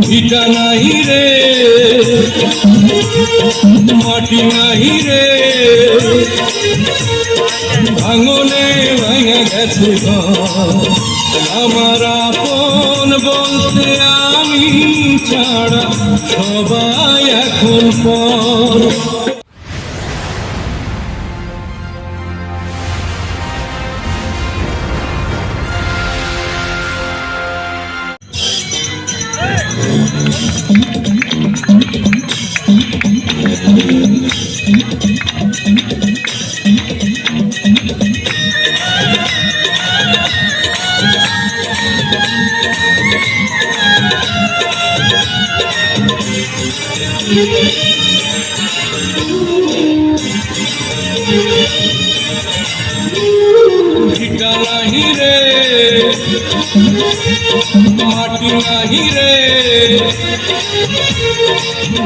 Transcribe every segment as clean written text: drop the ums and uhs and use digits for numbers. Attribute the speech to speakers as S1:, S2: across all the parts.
S1: ভিটা নাই রে, মাটি নাই রে, ভাঙনে ভাঙা গেছে আমার আপন বলতে আমি ছাড়া সবাই এখন পর। ভিটা নাহি রে, মাটি নাহি রে,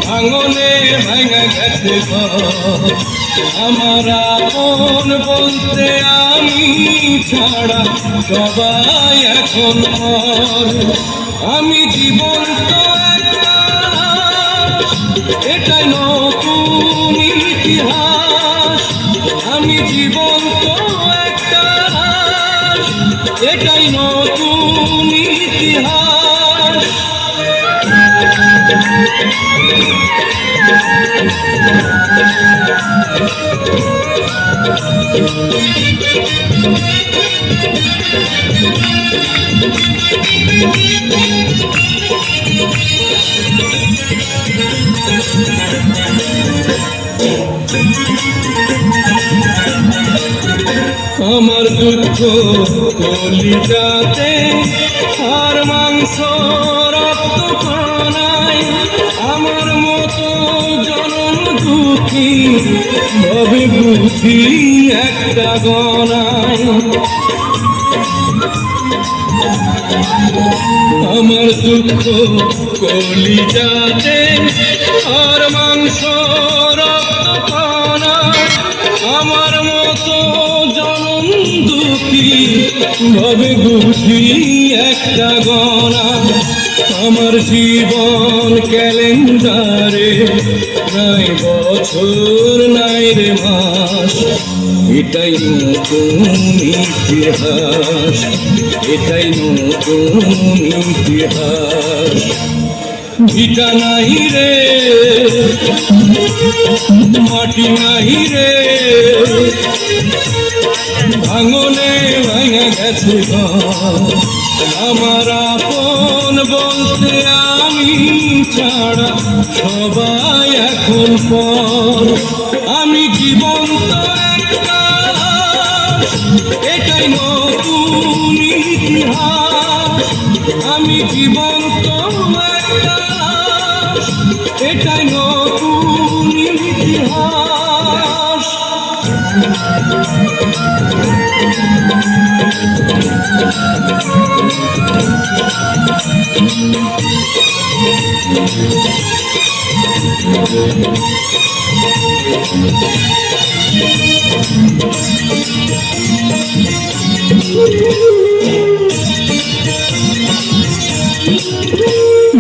S1: ভাঙনে ভাঙা গেছে আমার আপন বলতে আমি ছাড়া সবাই এখন পর। আমি জীবন তো এটাই নতুন ইতিহাস, আমি জীবন তো একটা এটাই নতুন ইতিহাস। আমার দুঃখ কলিজাতে আর মাংস রক্ত কণায়, আমার মতো জনম দুঃখী ভবে বুঝি একটা গণায়। আমার দুঃখ কলিজাতে আর মাংস রক্ত কণায়, আমার মতো জনম দুঃখী ভবে বুঝি একটা গণা। আমার জীবন ক্যালেন্ডারে নাই বছর নাই রে মাস, এটাই নতুন ইতিহাস, এটাই নতুন ইতিহাস। ভিটা নাই রে, মাটি নাই রে, ভাঙনে ভাঙা গেছে আমার আপন বলতে আমি ছাড়া সবাই এখন পর। আমি জীবন তো একটা এটাই নতুন ইতিহাস, আমি জীবন তো একটা এটাই নতুন ইতিহাস।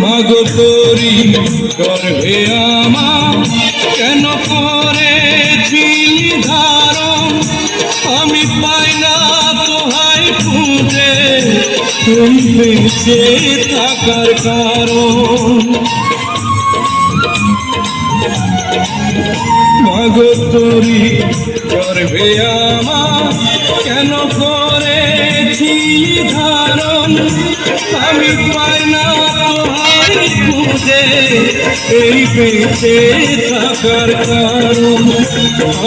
S1: মাগো তোরি গর্ভে আমার কেন করেছিলি ধারণ, আমি পাই না তোহাই খুঁজে তুই বেঁচে থাকার কারণ। মাগো তোরি গর্ভে আমার কেন করেছিলি ধারণ, আমি পাই না তোহাই খুঁজে এই বেঁচে থাকার কারণ।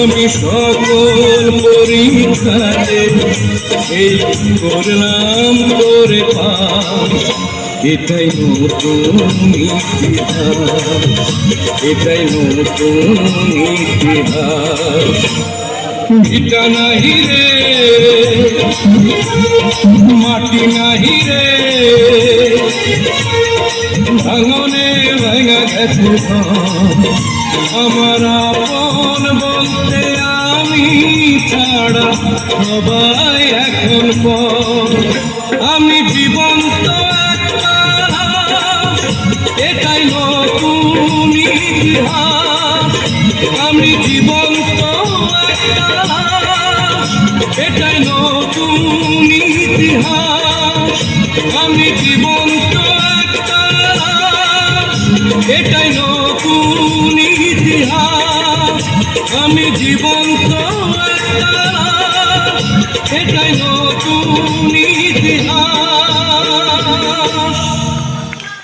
S1: আমি সকল পরীক্ষাতে এই করলাম করে পাস, এটাই নতুন ইতিহাস, এটাই নতুন ইতিহাস। ভিটা নাহি রে, মাটি নাহি রে, ভাঙনে ভাঙা গেছে আমার আপন বলতে আমি ছাড়া সবাই এখন পর। আমি জীবন তো একটা এটাই নতুন ইতিহাস, আমি জীবন্ত একটা লাশ। এটাই নতুন ইতিহাস, আমি জীবন্ত একটা লাশ। এটাই নতুন ইতিহাস, আমি জীবন্ত একটা লাশ। এটাই